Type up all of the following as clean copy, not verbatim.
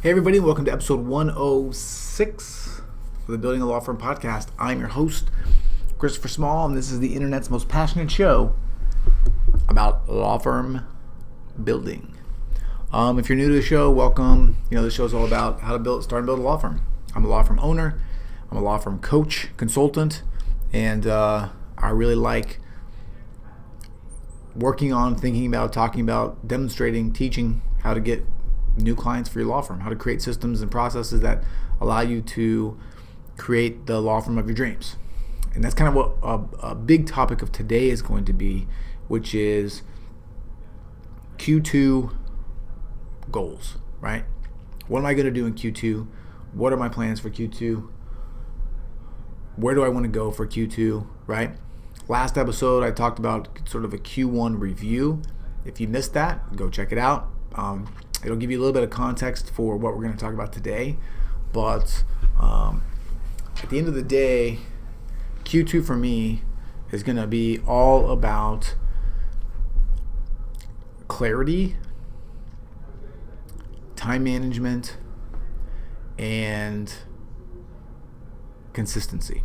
Hey everybody, welcome to episode 106 of the Building a Law Firm podcast. I'm your host, Christopher Small, and this is the internet's most passionate show about law firm building. If you're new to the show, welcome. The show is all about how to start and build a law firm. I'm a law firm owner. I'm a law firm coach, consultant, and I really like working on, thinking about, talking about, demonstrating, teaching how to get new clients for your law firm, how to create systems and processes that allow you to create the law firm of your dreams. And that's kind of what a big topic of today is going to be, which is Q2 goals, right? What am I going to do in Q2? What are my plans for Q2? Where do I want to go for Q2, right? Last episode, I talked about sort of a Q1 review. If you missed that, go check it out. It'll give you a little bit of context for what we're going to talk about today. But at the end of the day, Q2 for me is going to be all about clarity, time management, and consistency.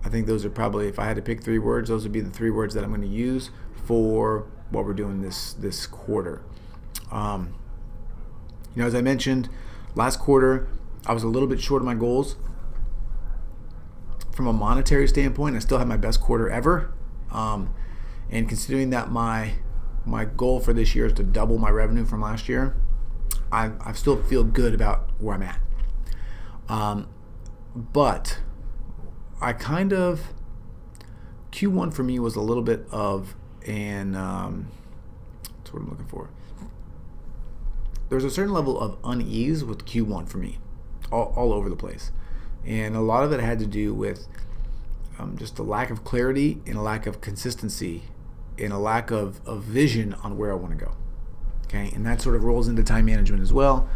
I think those are probably, if I had to pick three words, those would be the three words that I'm going to use for what we're doing this quarter. As I mentioned, last quarter, I was a little bit short of my goals. From a monetary standpoint, I still had my best quarter ever. And considering that my goal for this year is to double my revenue from last year, I still feel good about where I'm at. But I Q1 for me was a little bit of an, that's what I'm looking for. There's a certain level of unease with Q1 for me, all over the place. And a lot of it had to do with just a lack of clarity and a lack of consistency and a lack of vision on where I want to go. Okay, and that sort of rolls into time management as well.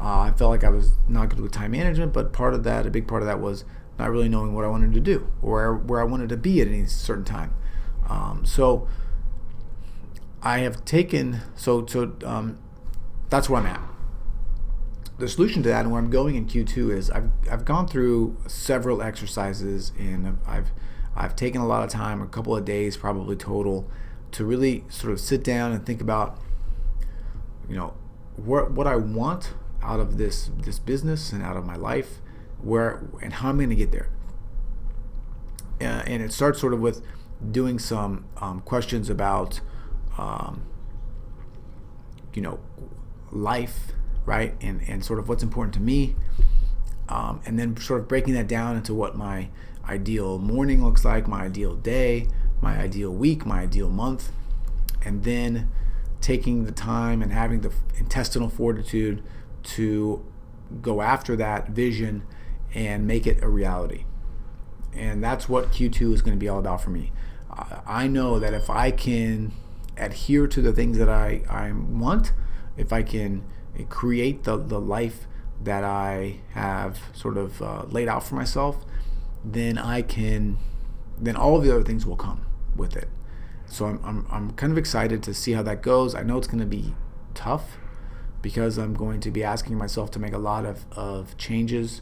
I felt like I was not good with time management, but a big part of that was not really knowing what I wanted to do or where I wanted to be at any certain time. So I have taken, that's where I'm at. The solution to that and where I'm going in Q2 is I've gone through several exercises, and I've taken a lot of time, a couple of days probably total, to really sort of sit down and think about what I want out of this business and out of my life, where and how I'm going to get there. And it starts sort of with doing some questions about life, right? And sort of what's important to me. And then sort of breaking that down into what my ideal morning looks like, my ideal day, my ideal week, my ideal month. And then taking the time and having the intestinal fortitude to go after that vision and make it a reality. And that's what Q2 is going to be all about for me. I know that if I can adhere to the things that I want, if I can create the life that I have sort of laid out for myself, then all of the other things will come with it. So I'm kind of excited to see how that goes. I know it's going to be tough because I'm going to be asking myself to make a lot of changes,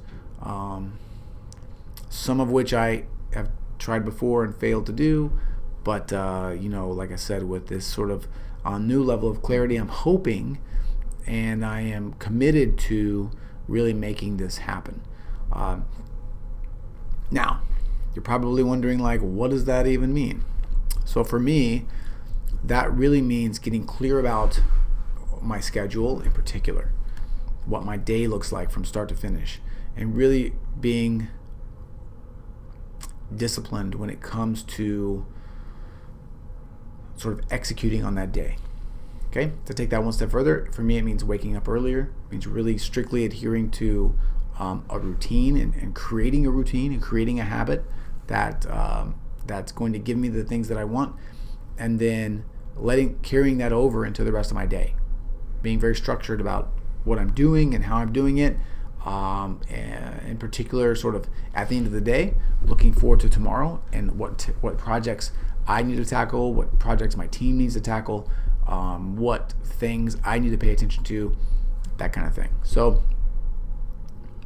some of which I have tried before and failed to do. But, like I said, with this sort of new level of clarity, I'm hoping and I am committed to really making this happen. Now, you're probably wondering, what does that even mean? So for me, that really means getting clear about my schedule in particular, what my day looks like from start to finish, and really being disciplined when it comes to sort of executing on that day. Okay, to take that one step further, for me it means waking up earlier. It means really strictly adhering to a routine and creating a routine and creating a habit that's going to give me the things that I want, and then carrying that over into the rest of my day. Being very structured about what I'm doing and how I'm doing it. And in particular, sort of at the end of the day, looking forward to tomorrow and what projects I need to tackle, what projects my team needs to tackle, what things I need to pay attention to that kind of thing. So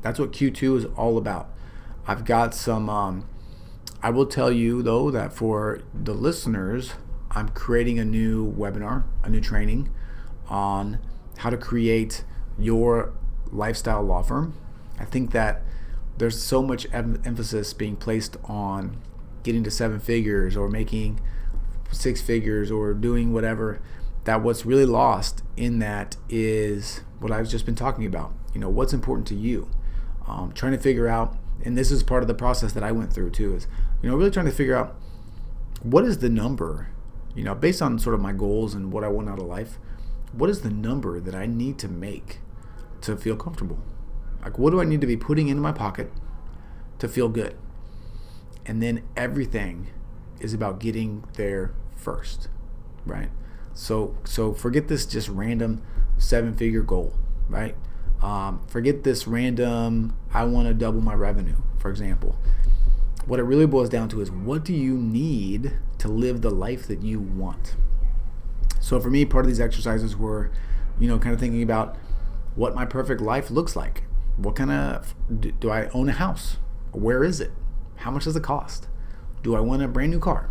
that's what Q2 is all about. I've got some, I will tell you though that for the listeners, I'm creating a new webinar, a new training on how to create your lifestyle law firm. I think that there's so much emphasis being placed on getting to 7 figures or making 6 figures or doing whatever, that what's really lost in that is what I've just been talking about. What's important to you. Trying to figure out, and this is part of the process that I went through too, is really trying to figure out what is the number, based on sort of my goals and what I want out of life, what is the number that I need to make to feel comfortable? Like, what do I need to be putting into my pocket to feel good? And then everything is about getting there first, right? So forget this just random 7-figure goal, right? Forget this random, I want to double my revenue, for example. What it really boils down to is, what do you need to live the life that you want? So for me, part of these exercises were, kind of thinking about what my perfect life looks like. What kind of, do I own a house? Where is it? How much does it cost? Do I want a brand new car?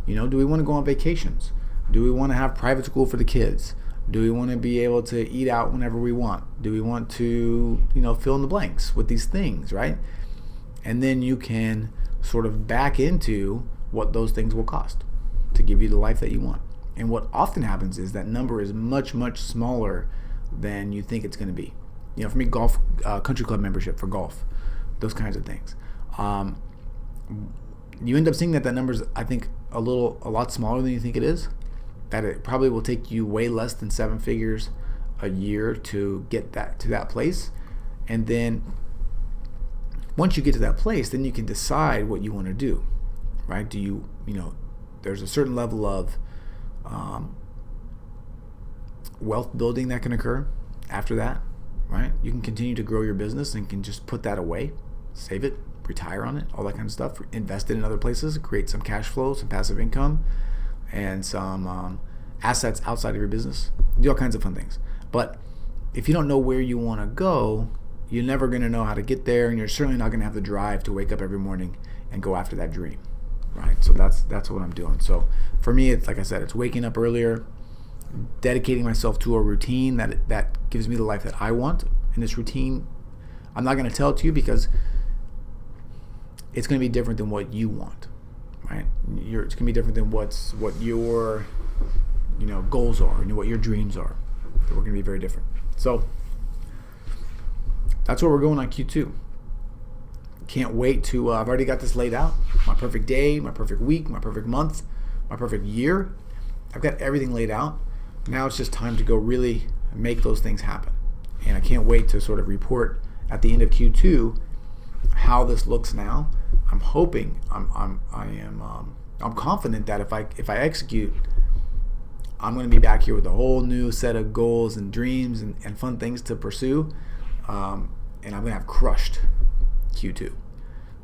Do we want to go on vacations? Do we want to have private school for the kids? Do we want to be able to eat out whenever we want? Do we want to, fill in the blanks with these things, right? And then you can sort of back into what those things will cost to give you the life that you want. And what often happens is that number is much, much smaller than you think it's going to be. For me, golf, country club membership for golf, those kinds of things. You end up seeing that number's, I think, a lot smaller than you think it is. That it probably will take you way less than 7 figures a year to get to that place. And then once you get to that place, then you can decide what you want to do, right? There's a certain level of wealth building that can occur after that, right? You can continue to grow your business and can just put that away, save it, retire on it, all that kind of stuff, invest it in other places, create some cash flow, some passive income, and some assets outside of your business. Do all kinds of fun things. But if you don't know where you want to go, you're never going to know how to get there, and you're certainly not going to have the drive to wake up every morning and go after that dream, right? So that's what I'm doing. So for me, it's like I said, it's waking up earlier, dedicating myself to a routine that gives me the life that I want. And this routine, I'm not going to tell it to you because it's going to be different than what you want, right? It's going to be different than what your goals are and what your dreams are. We're going to be very different. So that's where we're going on Q2. Can't wait to, I've already got this laid out. My perfect day, my perfect week, my perfect month, my perfect year. I've got everything laid out. Now it's just time to go really make those things happen. And I can't wait to sort of report at the end of Q2 how this looks now. I'm hoping, I'm confident that if I execute, I'm going to be back here with a whole new set of goals and dreams and fun things to pursue. And I'm going to have crushed Q2.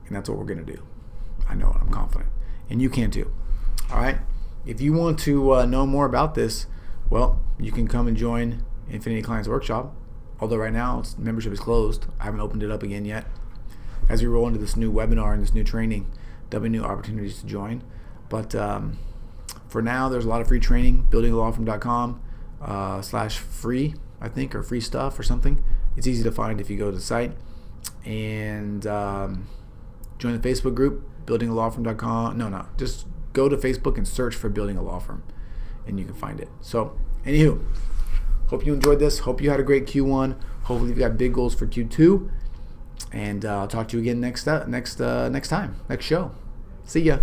And that's what we're going to do. I know it. I'm confident. And you can too. All right. If you want to know more about this, well, you can come and join Infinity Clients Workshop. Although right now membership is closed. I haven't opened it up again yet. As we roll into this new webinar and this new training, there'll be new opportunities to join. But for now, there's a lot of free training, buildingalawfirm.com /free, I think, or free stuff or something. It's easy to find if you go to the site. And join the Facebook group, buildingalawfirm.com. No, just go to Facebook and search for Building a Law Firm, and you can find it. So, anywho, hope you enjoyed this. Hope you had a great Q1. Hopefully, you've got big goals for Q2. And I'll talk to you again next time, next show. See ya.